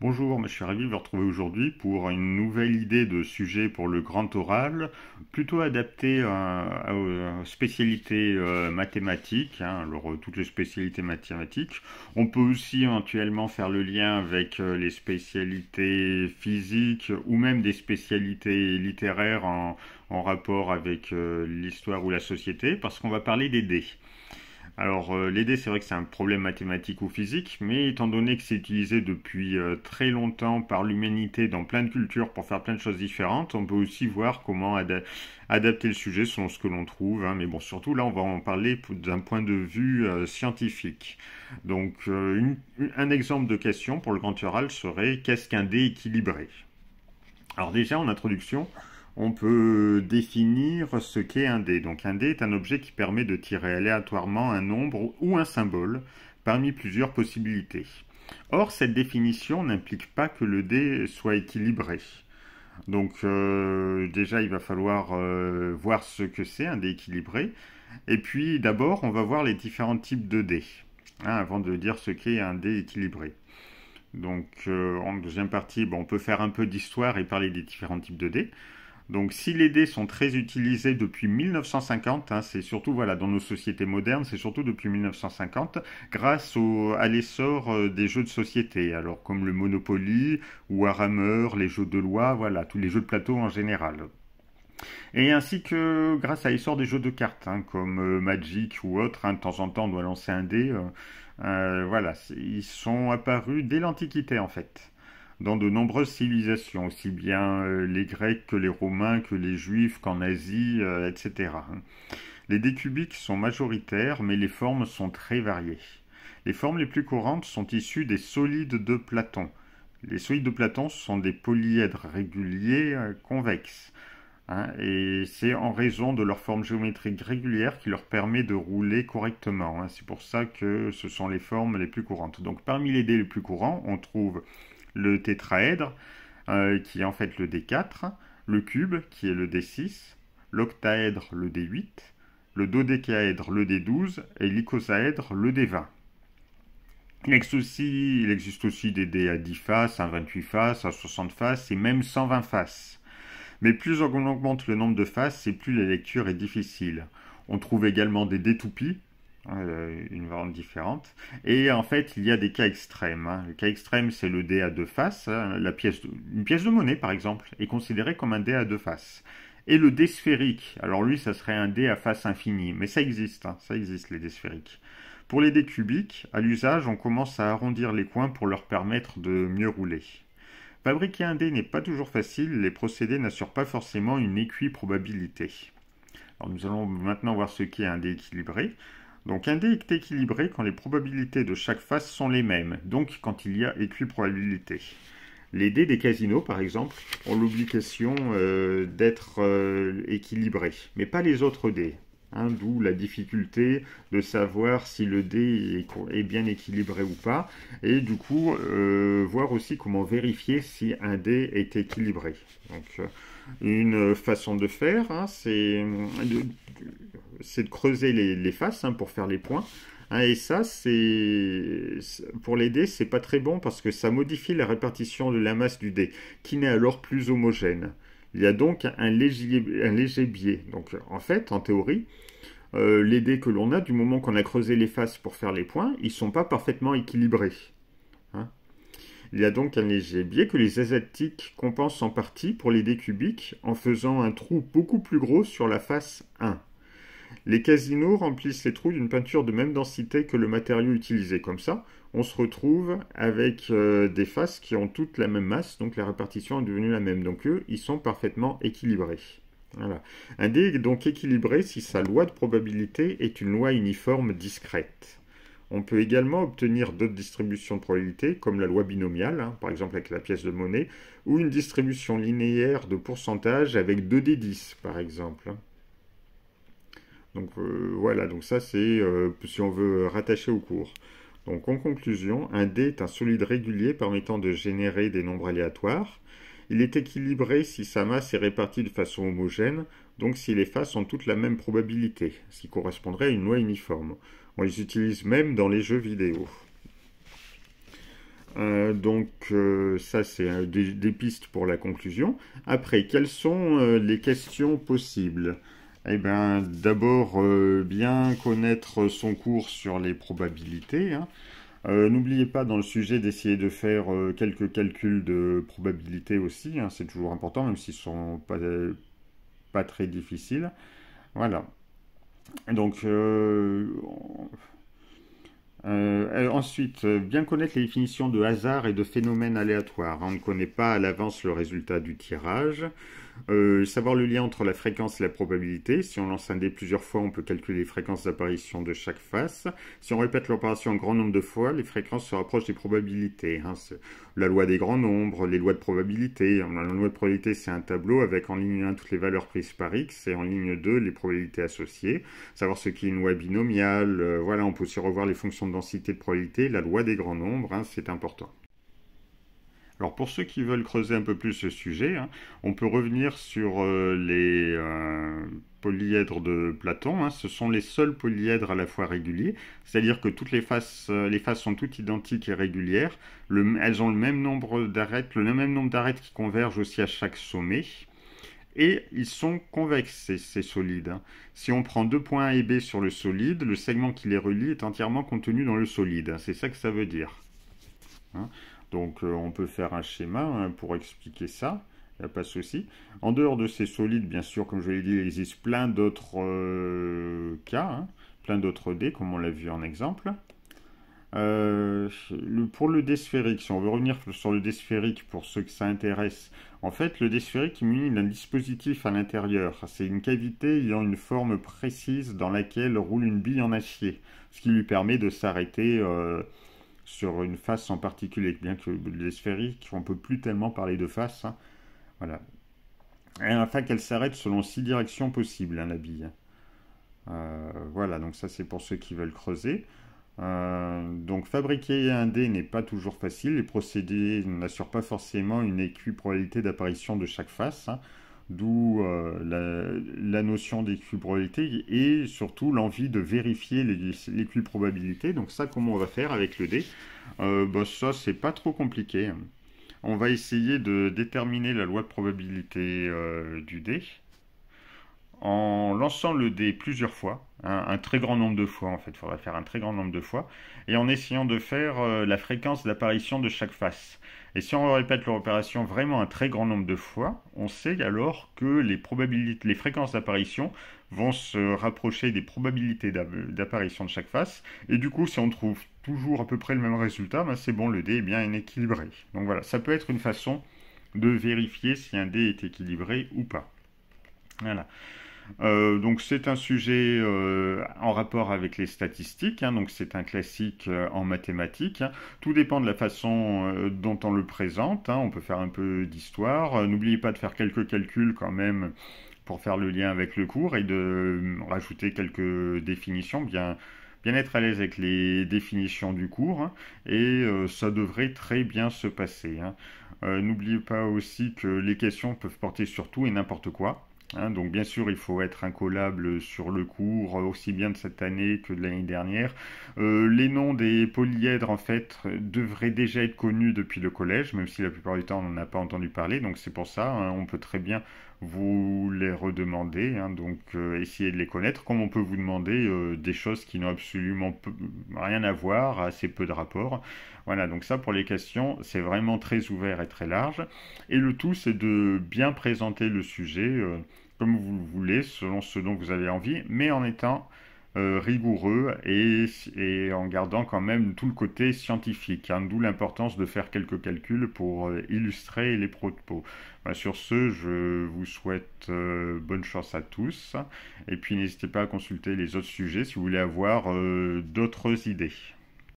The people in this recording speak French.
Bonjour, je suis ravi de vous retrouver aujourd'hui pour une nouvelle idée de sujet pour le grand oral, plutôt adapté aux spécialités mathématiques, hein, alors toutes les spécialités mathématiques. On peut aussi éventuellement faire le lien avec les spécialités physiques ou même des spécialités littéraires en rapport avec l'histoire ou la société, parce qu'on va parler des dés. Alors, les dés, c'est vrai que c'est un problème mathématique ou physique, mais étant donné que c'est utilisé depuis très longtemps par l'humanité dans plein de cultures pour faire plein de choses différentes, on peut aussi voir comment adapter le sujet selon ce que l'on trouve, hein. Mais bon, surtout là, on va en parler d'un point de vue scientifique. Donc, un exemple de question pour le grand oral serait: qu'est-ce qu'un dé équilibré? Alors déjà, en introduction, on peut définir ce qu'est un dé. Donc un dé est un objet qui permet de tirer aléatoirement un nombre ou un symbole parmi plusieurs possibilités. Or, cette définition n'implique pas que le dé soit équilibré. Donc déjà, il va falloir voir ce que c'est un dé équilibré. Et puis d'abord, on va voir les différents types de dés, hein, avant de dire ce qu'est un dé équilibré. Donc en deuxième partie, on peut faire un peu d'histoire et parler des différents types de dés. Donc si les dés sont très utilisés depuis 1950, hein, c'est surtout voilà, dans nos sociétés modernes, c'est surtout depuis 1950, grâce à l'essor des jeux de société, alors comme le Monopoly, ou Warhammer, les jeux de loi, voilà, tous les jeux de plateau en général. Et ainsi que grâce à l'essor des jeux de cartes, hein, comme Magic ou autres, hein, de temps en temps on doit lancer un dé. Voilà, ils sont apparus dès l'Antiquité en fait, dans de nombreuses civilisations, aussi bien les Grecs que les Romains, que les Juifs, qu'en Asie, etc. Les dés cubiques sont majoritaires, mais les formes sont très variées. Les formes les plus courantes sont issues des solides de Platon. Les solides de Platon sont des polyèdres réguliers convexes, hein, et c'est en raison de leur forme géométrique régulière qui leur permet de rouler correctement, hein. C'est pour ça que ce sont les formes les plus courantes. Donc parmi les dés les plus courants, on trouve le tétraèdre, qui est en fait le D4, le cube, qui est le D6, l'octaèdre, le D8, le dodécaèdre, le D12, et l'icosaèdre, le D20. Il existe aussi des dés à 10 faces, à 28 faces, à 60 faces et même 120 faces. Mais plus on augmente le nombre de faces, et plus la lecture est difficile. On trouve également des détoupies, une variante différente. Et en fait, il y a des cas extrêmes, hein. Le cas extrême, c'est le dé à deux faces, hein. Une pièce de monnaie, par exemple, est considérée comme un dé à deux faces. Et le dé sphérique, alors lui, ça serait un dé à face infinie. Mais ça existe, hein, ça existe, les dés sphériques. Pour les dés cubiques, à l'usage, on commence à arrondir les coins pour leur permettre de mieux rouler. Fabriquer un dé n'est pas toujours facile, les procédés n'assurent pas forcément une équiprobabilité. Alors nous allons maintenant voir ce qu'est un dé équilibré. Donc un dé est équilibré quand les probabilités de chaque face sont les mêmes, donc quand il y a équiprobabilité. Les dés des casinos, par exemple, ont l'obligation d'être équilibrés, mais pas les autres dés, hein, d'où la difficulté de savoir si le dé est bien équilibré ou pas, et du coup, voir aussi comment vérifier si un dé est équilibré. Donc, une façon de faire, hein, c'est de creuser les faces, hein, pour faire les points. Hein, et ça, pour les dés, c'est pas très bon parce que ça modifie la répartition de la masse du dé, qui n'est alors plus homogène. Il y a donc un léger biais. Donc, en fait, en théorie, les dés que l'on a, du moment qu'on a creusé les faces pour faire les points, ils ne sont pas parfaitement équilibrés, hein. Il y a donc un léger biais que les asiatiques compensent en partie pour les dés cubiques en faisant un trou beaucoup plus gros sur la face 1. Les casinos remplissent les trous d'une peinture de même densité que le matériau utilisé. Comme ça, on se retrouve avec des faces qui ont toutes la même masse, donc la répartition est devenue la même. Donc eux, ils sont parfaitement équilibrés. Voilà. Un dé est donc équilibré si sa loi de probabilité est une loi uniforme discrète. On peut également obtenir d'autres distributions de probabilité, comme la loi binomiale, hein, par exemple avec la pièce de monnaie, ou une distribution linéaire de pourcentage avec 2D10, par exemple. Donc voilà, donc ça c'est si on veut rattacher au cours. Donc en conclusion, un dé est un solide régulier permettant de générer des nombres aléatoires. Il est équilibré si sa masse est répartie de façon homogène, donc si les faces ont toutes la même probabilité, ce qui correspondrait à une loi uniforme. On les utilise même dans les jeux vidéo. Ça, c'est des pistes pour la conclusion. Après, quelles sont les questions possibles? Eh bien, d'abord, bien connaître son cours sur les probabilités, hein. N'oubliez pas dans le sujet d'essayer de faire quelques calculs de probabilité aussi, hein, c'est toujours important, même s'ils sont pas très difficiles. Voilà. Donc, ensuite, bien connaître les définitions de hasard et de phénomène aléatoire. On ne connaît pas à l'avance le résultat du tirage. Savoir le lien entre la fréquence et la probabilité. Si on lance un dé plusieurs fois, on peut calculer les fréquences d'apparition de chaque face. Si on répète l'opération un grand nombre de fois, les fréquences se rapprochent des probabilités, hein. C'est la loi des grands nombres, les lois de probabilité. La loi de probabilité, c'est un tableau avec en ligne 1 toutes les valeurs prises par x et en ligne 2 les probabilités associées. Savoir ce qu'est une loi binomiale. Voilà, on peut aussi revoir les fonctions de densité de probabilité, la loi des grands nombres, hein, c'est important. Alors pour ceux qui veulent creuser un peu plus ce sujet, hein, on peut revenir sur les polyèdres de Platon, hein. Ce sont les seuls polyèdres à la fois réguliers, c'est-à-dire que toutes les faces sont toutes identiques et régulières. Elles ont le même nombre d'arêtes, qui convergent aussi à chaque sommet. Et ils sont convexes, ces solides, hein. Si on prend deux points A et B sur le solide, le segment qui les relie est entièrement contenu dans le solide, hein. C'est ça que ça veut dire, hein. Donc on peut faire un schéma, hein, pour expliquer ça, il n'y a pas de souci. En dehors de ces solides, bien sûr, comme je l'ai dit, il existe plein d'autres cas, hein, plein d'autres dés, comme on l'a vu en exemple. Pour le dé sphérique, si on veut revenir sur le dé sphérique pour ceux que ça intéresse, en fait, le dé sphérique est muni d'un dispositif à l'intérieur. C'est une cavité ayant une forme précise dans laquelle roule une bille en acier, ce qui lui permet de s'arrêter sur une face en particulier, bien que les sphériques, on ne peut plus tellement parler de face, hein. Voilà. Et afin qu'elle s'arrête selon 6 directions possibles, hein, la bille. Voilà, donc ça c'est pour ceux qui veulent creuser. Donc fabriquer un dé n'est pas toujours facile, les procédés n'assurent pas forcément une équiprobabilité d'apparition de chaque face, hein. D'où la notion d'équiprobabilité et surtout l'envie de vérifier l'équiprobabilité. Donc ça, comment on va faire avec le dé? Ça, c'est pas trop compliqué. On va essayer de déterminer la loi de probabilité du dé en lançant le dé plusieurs fois, hein, un très grand nombre de fois en fait, il faudra faire un très grand nombre de fois, et en essayant de faire la fréquence d'apparition de chaque face. Et si on répète l'opération vraiment un très grand nombre de fois, on sait alors que les fréquences d'apparition vont se rapprocher des probabilités d'apparition de chaque face, et du coup si on trouve toujours à peu près le même résultat, ben c'est bon, le dé est bien équilibré. Donc voilà, ça peut être une façon de vérifier si un dé est équilibré ou pas. Voilà. Donc c'est un sujet en rapport avec les statistiques, hein, donc c'est un classique en mathématiques, hein. Tout dépend de la façon dont on le présente, hein. On peut faire un peu d'histoire. N'oubliez pas de faire quelques calculs quand même pour faire le lien avec le cours et de rajouter quelques définitions, bien être à l'aise avec les définitions du cours, hein, et ça devrait très bien se passer, hein. N'oubliez pas aussi que les questions peuvent porter sur tout et n'importe quoi. Hein, donc bien sûr, il faut être incollable sur le cours, aussi bien de cette année que de l'année dernière. Les noms des polyèdres, en fait, devraient déjà être connus depuis le collège, même si la plupart du temps, on n'en a pas entendu parler. Donc c'est pour ça, hein, on peut très bien vous les redemander, hein, donc essayez de les connaître, comme on peut vous demander des choses qui n'ont absolument rien à voir, assez peu de rapport. Voilà, donc ça pour les questions, c'est vraiment très ouvert et très large. Et le tout, c'est de bien présenter le sujet comme vous le voulez, selon ce dont vous avez envie, mais en étant rigoureux et en gardant quand même tout le côté scientifique, hein, d'où l'importance de faire quelques calculs pour illustrer les propos. Bah, sur ce, je vous souhaite bonne chance à tous, et puis n'hésitez pas à consulter les autres sujets si vous voulez avoir d'autres idées.